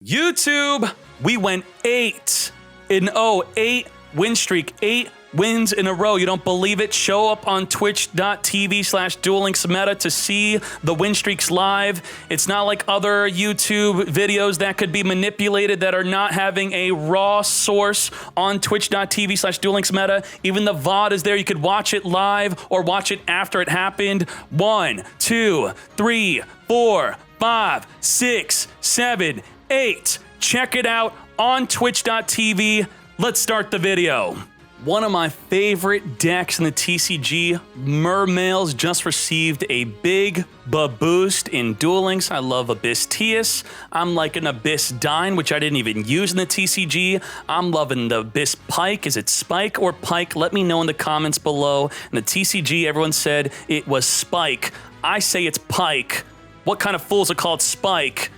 YouTube, we went 8-0, 8 win streak, 8 wins in a row. You don't believe it? Show up on twitch.tv/duellinksmeta to see the win streaks live. It's not like other YouTube videos that could be manipulated that are not having a raw source on twitch.tv/duellinksmeta. Even the VOD is there. You could watch it live or watch it after it happened. 1, 2, 3, 4, 5, 6, 7, 8. Check it out on twitch.tv. Let's start the video. One of my favorite decks in the TCG, Mermail's, just received a big boost in Duel Links. I love Abyss Tias. I'm liking Abyss Dine, which I didn't even use in the TCG. I'm loving the Abyss Pike. Is it Spike or Pike? Let me know in the comments below. In the TCG, everyone said it was Spike. I say it's Pike. What kind of fools are called Spike?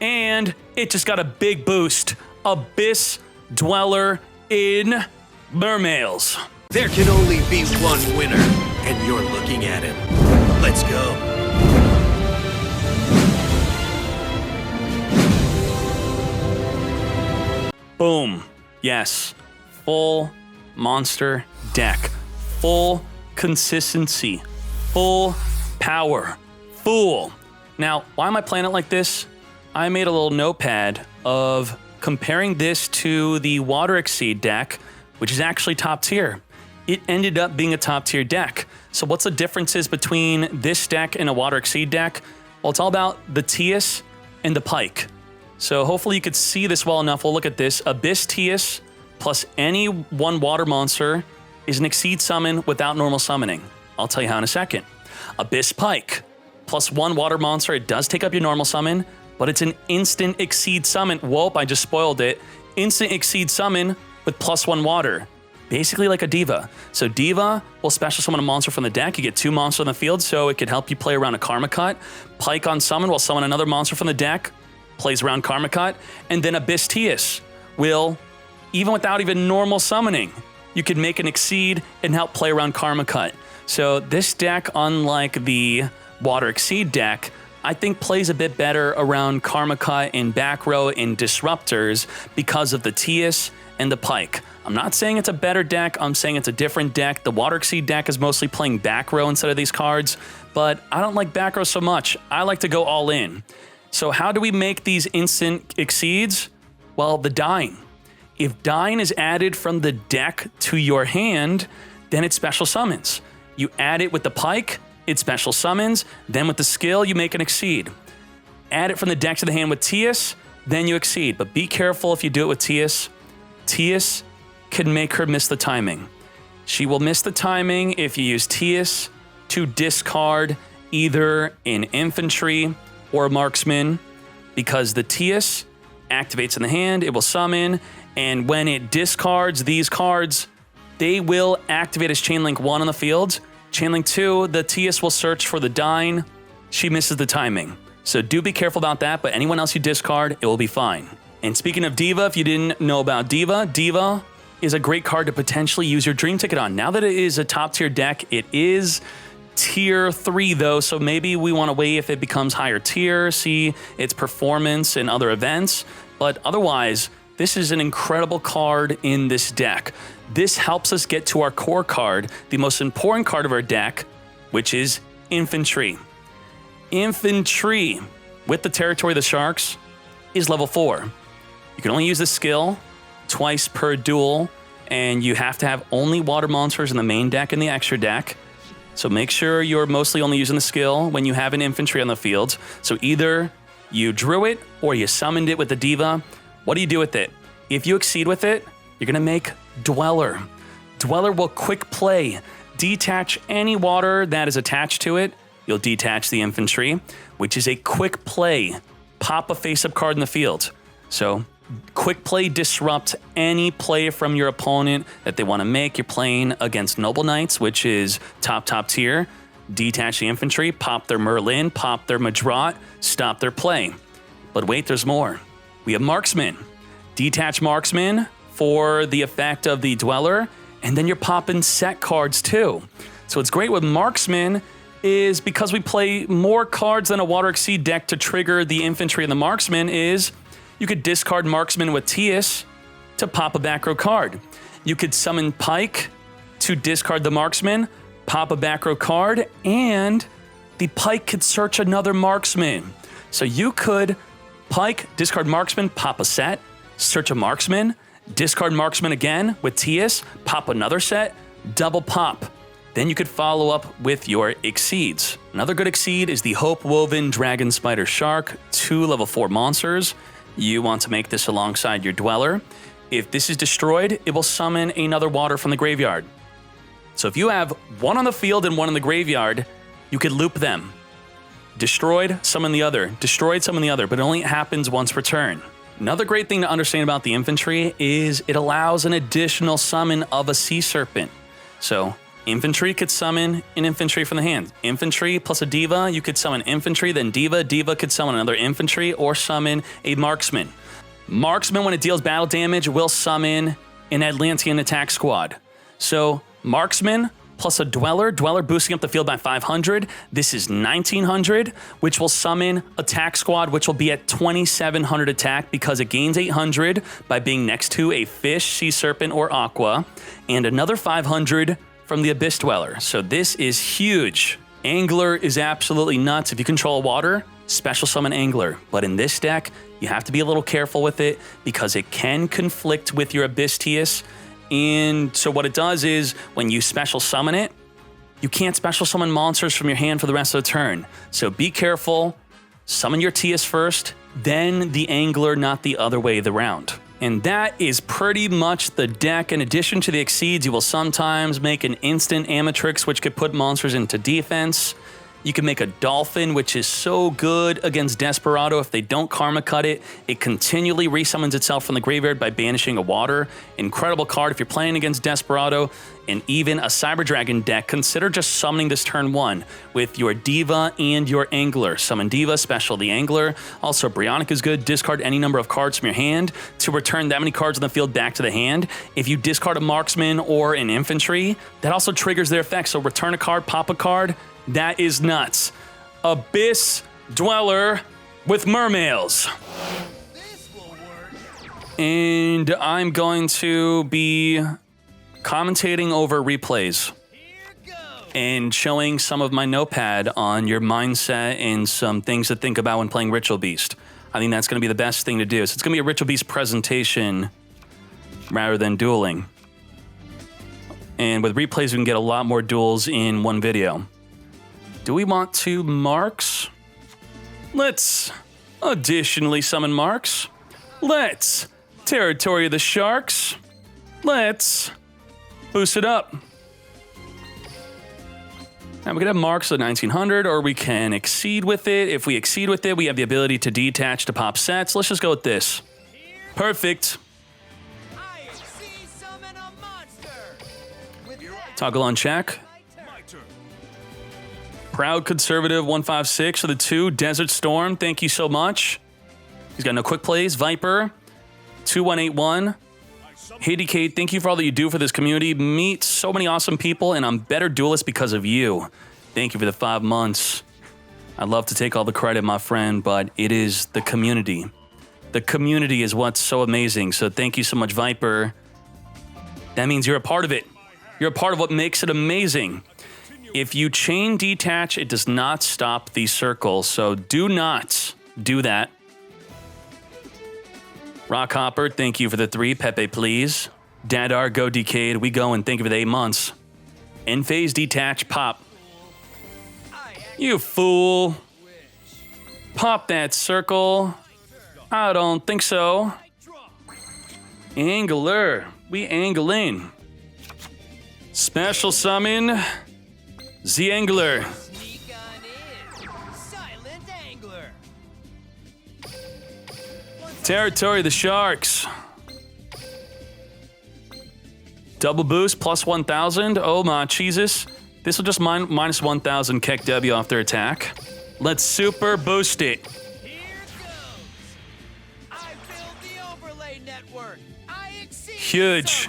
And it just got a big boost. Abyss Dweller in Mermails. There can only be one winner, and you're looking at him. Let's go. Boom. Yes. Full monster deck. Full consistency. Full power. Full. Now, why am I playing it like this? I made a little notepad of comparing this to the Water Exceed deck, which is actually top tier. It ended up being a top tier deck. So what's the differences between this deck and a Water Exceed deck? Well, it's all about the Tias and the Pike. So hopefully you could see this well enough. We'll look at this. Abyss Tias plus any one water monster is an Exceed summon without normal summoning. I'll tell you how in a second. Abyss Pike plus one water monster. It does take up your normal summon, but it's an instant Exceed summon. Whoop, I just spoiled it. Instant Exceed summon with +1 water. Basically like a Diva. So Diva will special summon a monster from the deck. You get 2 monsters on the field, so it could help you play around a Karma Cut. Pike on summon will summon another monster from the deck, plays around Karma Cut. And then Abyss Tias will, even without even normal summoning, you could make an Exceed and help play around Karma Cut. So this deck, unlike the Water Exceed deck, I think plays a bit better around Karma Cut and back row and disruptors because of the Tias and the Pike. I'm not saying it's a better deck, I'm saying it's a different deck. The Water Exceed deck is mostly playing back row instead of these cards, but I don't like back row so much. I like to go all in. So how do we make these instant Exceeds? Well, the Dine. If Dine is added from the deck to your hand, then it special summons. You add it with the Pike, it special summons, then with the skill, you make an Exceed. Add it from the deck to the hand with Tias, then you Exceed. But be careful if you do it with Tias. Tias can make her miss the timing. She will miss the timing if you use Tias to discard either an infantry or a marksman, because the Tias activates in the hand, it will summon, and when it discards these cards, they will activate as Chainlink 1 on the field. Chainlink 2, the Tias will search for the Dine. She misses the timing. So do be careful about that, but anyone else you discard, it will be fine. And speaking of Diva, if you didn't know about Diva, Diva is a great card to potentially use your Dream Ticket on. Now that it is a top tier deck, it is tier 3 though, so maybe we want to wait if it becomes higher tier, see its performance in other events. But otherwise, this is an incredible card in this deck. This helps us get to our core card, the most important card of our deck, which is Infantry. Infantry, with the Territory of the Sharks, is level 4. You can only use this skill twice per duel, and you have to have only water monsters in the main deck and the extra deck. So make sure you're mostly only using the skill when you have an infantry on the field. So either you drew it or you summoned it with the Diva. What do you do with it? If you Exceed with it, you're going to make Dweller. Dweller will quick play, detach any water that is attached to it. You'll detach the infantry, which is a quick play. Pop a face-up card in the field. So quick play disrupt any play from your opponent that they want to make. You're playing against Noble Knights, which is top tier. Detach the infantry, pop their Merlin, pop their Madrat, stop their play. But wait, there's more. We have Marksman. Detach Marksman for the effect of the Dweller, and then you're popping set cards too. So what's great with Marksman is because we play more cards than a Water Exceed deck to trigger the infantry and the marksman is You could discard Marksman with Tias to pop a back row card. You could summon Pike to discard the Marksman, pop a back row card, and the Pike could search another Marksman. So you could Pike, discard Marksman, pop a set, search a Marksman, discard Marksman again with Tias, pop another set, double pop. Then you could follow up with your Exceeds. Another good Exceed is the Hope Woven Dragon Spider Shark, 2 level 4 monsters. You want to make this alongside your Dweller. If this is destroyed, it will summon another water from the graveyard. So if you have one on the field and one in the graveyard, you could loop them. Destroyed, summon the other. Destroyed, summon the other, but it only happens once per turn. Another great thing to understand about the infantry is it allows an additional summon of a Sea Serpent. So infantry could summon an infantry from the hand. Infantry plus a diva, you could summon infantry, then diva. Diva could summon another infantry or summon a marksman. Marksman, when it deals battle damage, will summon an Atlantean attack squad. So marksman plus a dweller boosting up the field by 500. This is 1900, which will summon attack squad, which will be at 2700 attack because it gains 800 by being next to a fish, sea serpent, or aqua, and another 500 from the Abyss Dweller. So this is huge. Angler is absolutely nuts. If you control water, special summon Angler. But in this deck, you have to be a little careful with it because it can conflict with your Abyss Tias. And so what it does is when you special summon it, you can't special summon monsters from your hand for the rest of the turn. So be careful. Summon your Tias first, then the Angler, not the other way around. And that is pretty much the deck. In addition to the Exceeds, you will sometimes make an instant Amatrix, which could put monsters into defense. You can make a Dolphin, which is so good against Desperado. If they don't Karma Cut it, it continually resummons itself from the graveyard by banishing a water. Incredible card if you're playing against Desperado. And even a Cyber Dragon deck, consider just summoning this turn 1 with your Diva and your Angler. Summon Diva, special the Angler. Also, Brionica is good. Discard any number of cards from your hand to return that many cards on the field back to the hand. If you discard a Marksman or an Infantry, that also triggers their effect. So return a card, pop a card. That is nuts. Abyss Dweller with Mermails. And I'm going to be commentating over replays and showing some of my notepad on your mindset and some things to think about when playing Ritual Beast. I think that's going to be the best thing to do. So it's going to be a Ritual Beast presentation rather than dueling. And with replays, we can get a lot more duels in one video. Do we want to Marks? Let's additionally summon Marks. Let's Territory of the Sharks. Let's boost it up. Now we can have Marks at 1900, or we can Exceed with it. If we Exceed with it, we have the ability to detach to pop sets. Let's just go with this. Perfect. Toggle on check. Proud Conservative 156 for the 2. Desert Storm, thank you so much. He's got no quick plays. Viper 2181. Hey Dkayed, thank you for all that you do for this community. Meet so many awesome people, and I'm better duelist because of you. Thank you for the 5 months. I'd love to take all the credit, my friend, but it is the community. The community is what's so amazing. So thank you so much, Viper. That means you're a part of it. You're a part of what makes it amazing. If you chain detach, it does not stop the circle, so do not do that. Rockhopper, thank you for the 3. Pepe, please. Dadar, go Dkayed. We go and thank you for the 8 months. End phase, detach, pop. You fool. Pop that circle. I don't think so. Angler. We angling. Special summon. The Angler. Territory of the Sharks. Double boost plus 1,000. Oh my Jesus. This will just minus 1,000 Keck W off their attack. Let's super boost it. Huge.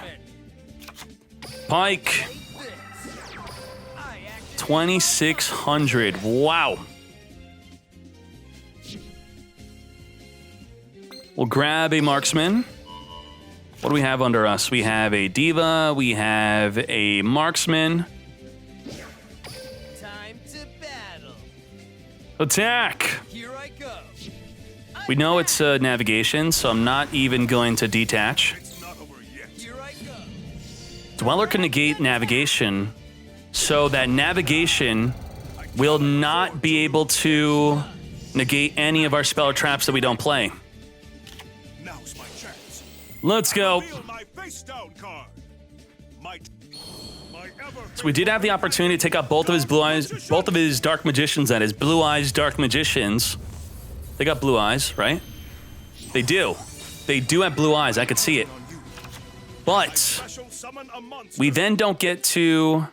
Pike. 2,600. Wow. We'll grab a marksman. What do we have under us? We have a diva. We have a marksman. Time to battle. Attack! Here I go. We know it's navigation, so I'm not even going to detach. Here I go. Dweller can negate navigation, so that navigation will not be able to negate any of our spell or traps that we don't play. Now's my chance. Let's go. Reveal my face down card. My So we did have the opportunity to take out both of his blue eyes, both of his dark magicians, that is, blue eyes, dark magicians. They got blue eyes, right? They do. They do have blue eyes, I could see it. But we then don't get to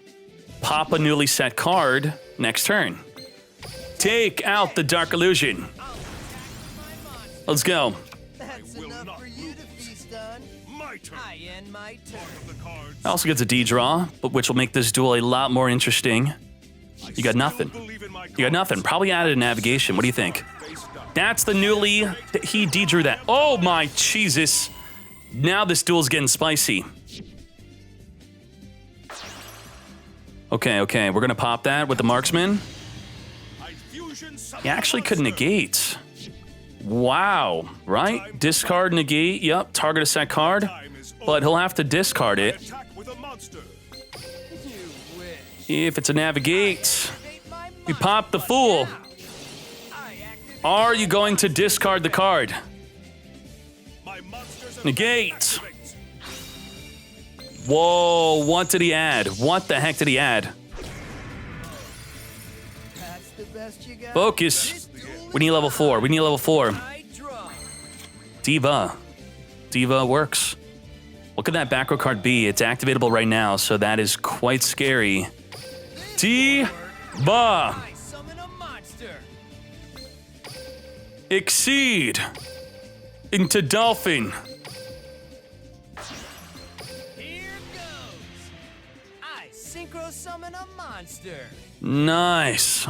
pop a newly set card next turn. Take out the Dark Illusion. Let's go. That's enough for you to feast on. My turn. I end my turn. The cards. I also get a D draw, but which will make this duel a lot more interesting. You got nothing. Believe in my You got nothing. Probably added a navigation. What do you think? That's the newly... He D-drew that. Oh my Jesus. Now this duel's getting spicy. Okay. We're going to pop that with the marksman. He actually could negate. Wow. Right? Discard, negate. Yep. Target a set card. But he'll have to discard it. Attack with a monster. You wish. If it's a navigate. Activate my We mind. pop the fool. I activate Are you going to discard the card? My monsters Negate. Whoa, what did he add? What the heck did he add? That's the best you got. Focus. We need level 4. We need level 4. I draw. Diva. Diva works. What could that back row card be? It's activatable right now, so that is quite scary. Diva. I summon a monster. Exceed. Into Dolphin. Here goes. I synchro summon a monster. Nice.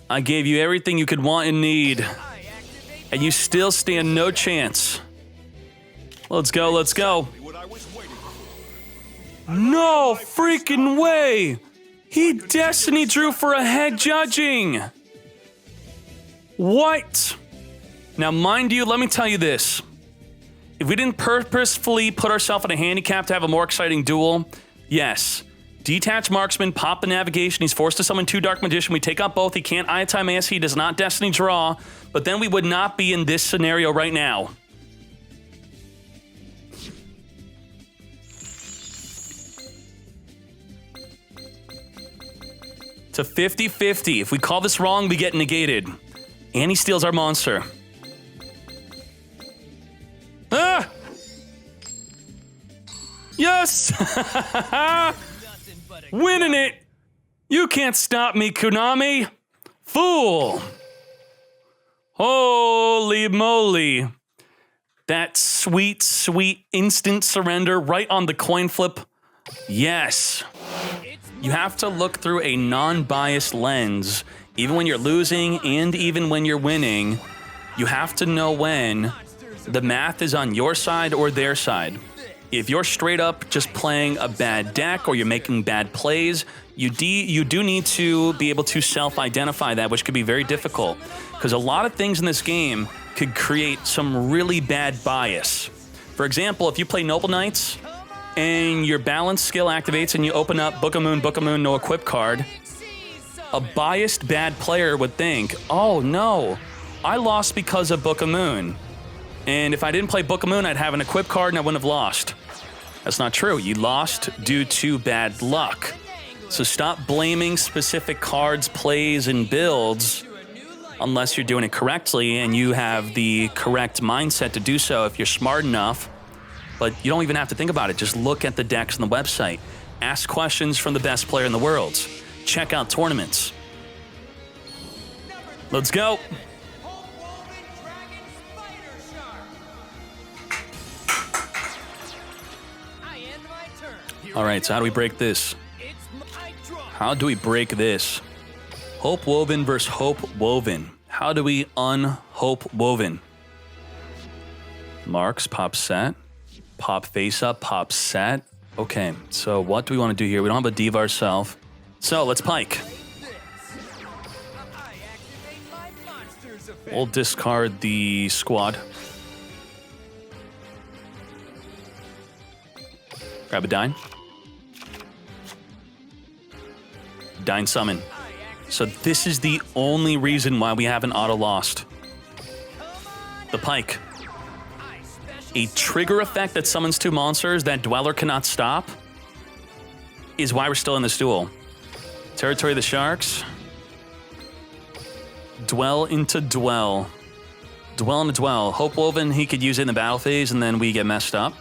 I gave you everything you could want and need, I activate and you still stand no chance. Let's go, let's go. what I was waiting for. No freaking way! He Destiny drew for a head judging! What? Now, mind you, let me tell you this. If we didn't purposefully put ourselves in a handicap to have a more exciting duel, yes. Detach Marksman, pop the navigation, he's forced to summon 2 Dark Magician, we take out both, he can't Iotime AS, he does not Destiny draw, but then we would not be in this scenario right now. It's a 50-50. If we call this wrong, we get negated. And he steals our monster. Ah! Yes! nothing but a Winning it! You can't stop me, Konami! Fool! Holy moly. That sweet, sweet instant surrender right on the coin flip. Yes. You have to look through a non-biased lens. Even when you're losing and even when you're winning, you have to know when the math is on your side or their side. If you're straight up just playing a bad deck or you're making bad plays, you do need to be able to self-identify that, which could be very difficult. Because a lot of things in this game could create some really bad bias. For example, if you play Noble Knights and your balance skill activates and you open up Book of Moon, no equip card, a biased bad player would think, oh no, I lost because of Book of Moon. And if I didn't play Book of Moon, I'd have an equip card and I wouldn't have lost. That's not true. You lost due to bad luck. So stop blaming specific cards, plays, and builds unless you're doing it correctly and you have the correct mindset to do so if you're smart enough. But you don't even have to think about it. Just look at the decks on the website. Ask questions from the best player in the world. Check out tournaments. Let's go. All right, so how do we break this? How do we break this? Hope Woven versus Hope Woven. How do we un-Hope Woven? Marks, pop set. Pop face up, pop set. Okay, so what do we want to do here? We don't have a diva ourselves. So let's pike. I activate my monsters effect. We'll discard the squad. Grab a Dine. Dine summon. So this is the only reason why we haven't auto-lost. The pike. A trigger effect that summons 2 monsters that Dweller cannot stop is why we're still in this duel. Territory of the Sharks. Dwell into Duel. Dwell into Dwell. Hope Woven, he could use it in the battle phase and then we get messed up.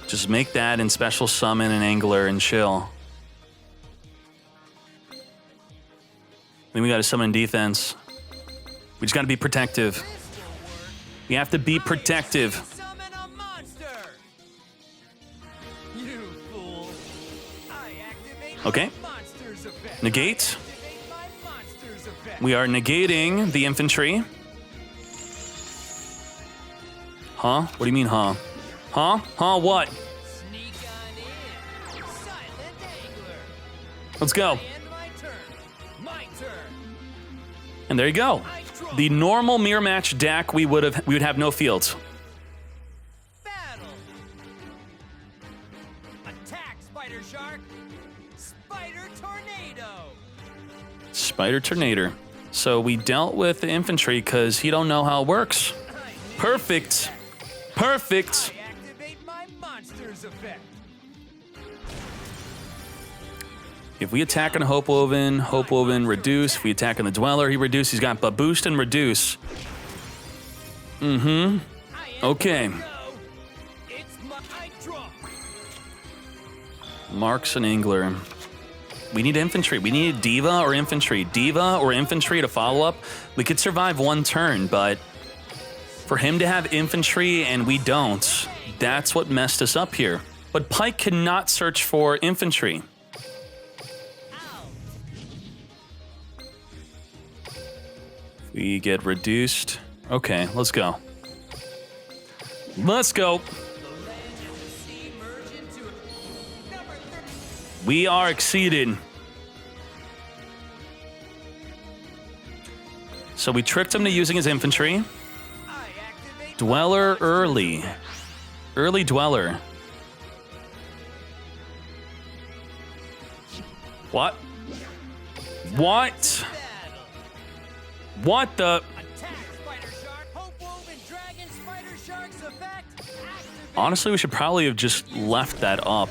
Just make that and special summon an Angler and chill. Then we gotta summon defense. We just gotta be protective. We have to be protective. Summon a monster. You fool. I activate Okay. my monsters effect. Negate. Activate my monsters effect. We are negating the infantry. Huh? What do you mean, huh? Huh? Huh? What? Sneak on in. Silent Angler. Let's go. And my turn. My turn. And there you go. I draw. The normal mirror match deck, we would have no fields. Battle. Attack, Spider Shark. Spider Tornado. Spider Tornado. So we dealt with the infantry because he don't know how it works. Perfect. Perfect. I activate my monsters effect. If we attack on Hope Woven reduce. If we attack on the Dweller, he reduce. He's got boost and reduce. Mm-hmm. Okay. It's my I draw. Marks and Angler. We need infantry. We need Diva or infantry. Diva or infantry to follow up. We could survive 1 turn, but for him to have infantry and we don't, that's what messed us up here. But Pike cannot search for infantry. We get reduced. Okay, let's go. Let's go. We are exceeded. So we tricked him to using his infantry. Dweller early. Early Dweller. What? What? What the? Attack, Spider Shark. Hope Woven Dragon Spider Shark's effect. Activate. Honestly, we should probably have just left that up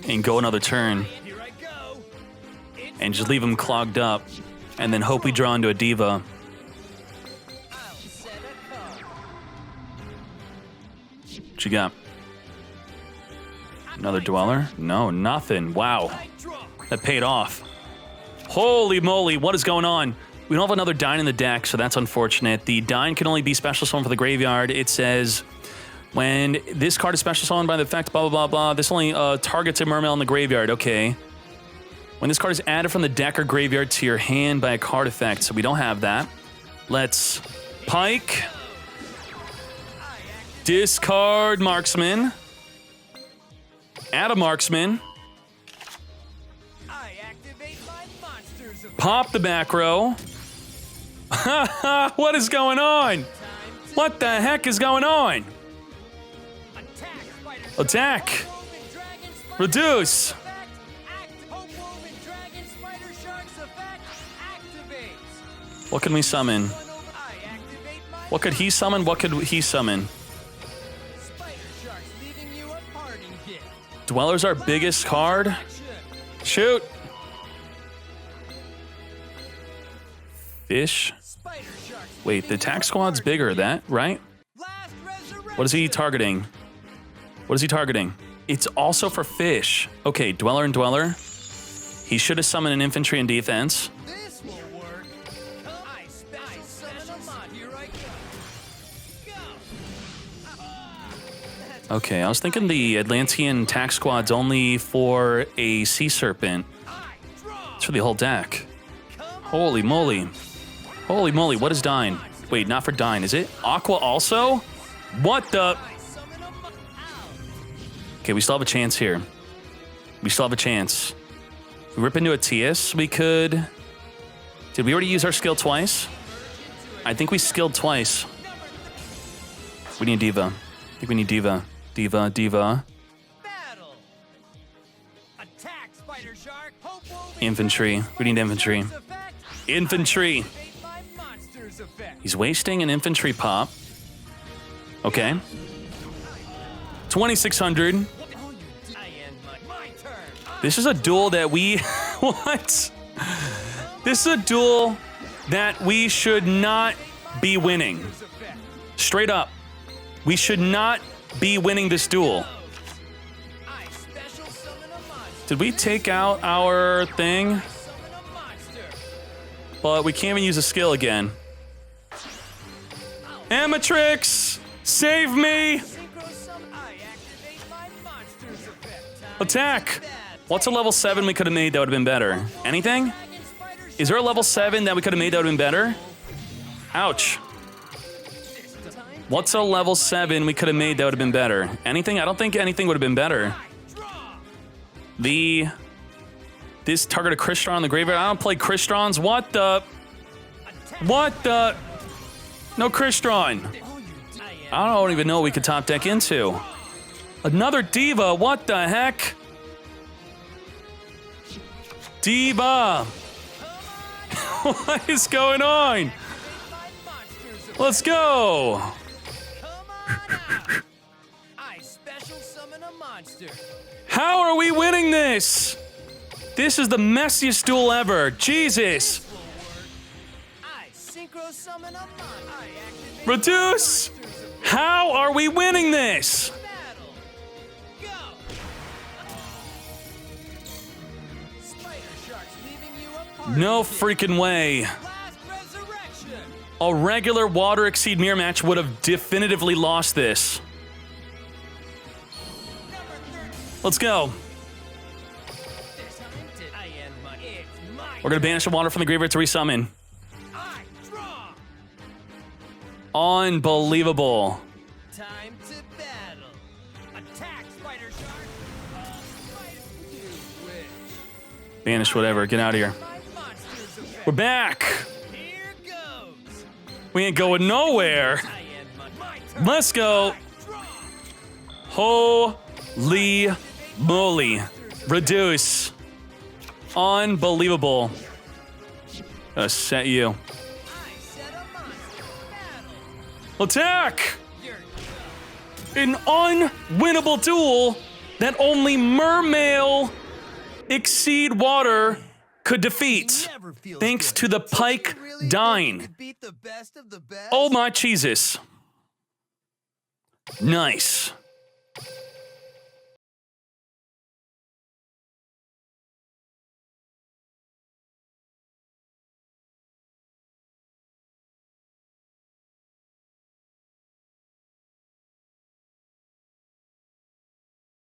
and go another turn Here I go. It's and just leave him clogged up and then hope we draw into a Diva. I'll set a card. What you got? Another Dweller? No, nothing. Wow. I draw. That paid off. Holy moly, what is going on? We don't have another Dine in the deck, so that's unfortunate. The Dine can only be special summoned for the graveyard. It says, when this card is special summoned by the effect, blah, blah, blah, blah, this only targets a Mermail in the graveyard. Okay. When this card is added from the deck or graveyard to your hand by a card effect, so we don't have that. Let's Pike. Discard Marksman. Add a Marksman. I activate my monsters effect. Pop the back row. What is going on? What the heck is going on? Attack, Spider Shark. Attack. Hope Woven Dragon Spider Reduce. Shark's effect. Hope Woven Dragon Spider Shark's effect activates. What can we summon? I activate my What could he summon? What could he summon? Spider Shark's leaving you a parting gift. Dweller's our biggest card. Action. Shoot. Fish. Spider Shark's Wait, the attack squad's bigger, that, right? last resurrection. What is he targeting? What is he targeting? It's also for fish. Okay, Dweller and Dweller. He should have summoned an infantry and defense. This will work. I summon a mod. Here I go. Okay, I was thinking the Atlantean attack squad's only for a Sea Serpent. I draw. It's for the whole deck. Holy moly. Holy moly, what is Dine? Wait, not for Dine, is it? Aqua also? What the? I summon a mon- Ow. Okay, we still have a chance here. We still have a chance. If we rip into a TS, we could... Did we already use our skill twice? I think we skilled twice. We need Diva. I think we need Diva. Diva. Battle. Attack, Spider Shark. Hope woven Infantry. We need infantry. Dragon's effect. Infantry. Activate my monster's effect. He's wasting an infantry pop. Okay. 2,600. I end my turn. This is a duel that we... What? This is a duel that we should not be winning. Effect. Straight up. We should not be winning this duel. I special summon a monster. Did we take out our thing? Summon a monster. But we can't even use a skill again. Amatrix! Save me! Synchro summon. I activate my monster's effect. Time Attack! to battle. What's a level 7 we could have made that would have been better? Anything? Dragon Spider Is there a level 7 that we could have made that would have been better? Ouch. What's a level 7 we could have made that would have been better? Anything? I don't think anything would have been better. draw. This target a Crystron in the graveyard. I don't play Crystrons. What the? What the? No Crystron. I don't even know what we could top deck into. Another Diva. What the heck? Diva. What is going on? My monster's effect. Let's go. Come on out. I special summon a monster. How are we winning this? This is the messiest duel ever. Jesus. I synchro summon a monster. I activate Reduce. monster's effect. How are we winning this? Battle. Go. Spider sharks leaving you a party. No freaking way. Last resurrection. A regular Water Exceed Mirror match would have definitively lost this. Number 30. Let's go. This time to I end my. It's my. We're gonna banish the water from the graveyard to resummon. I draw. Unbelievable. Time to battle. Attack, Spider Shark. Spider, you wish. Banish whatever. Get out of here. My monster's effect. We're back. Here goes. We ain't going nowhere. I end my turn. Let's go. Draw. Holy moly. Reduce. Unbelievable. Gonna set you. I set a monster. Battle. Attack! You're An unwinnable duel that only Mermail Exceed Water could defeat. never feel Thanks to the Pike Dine. Beat the best of the best. Oh my Jesus. Nice.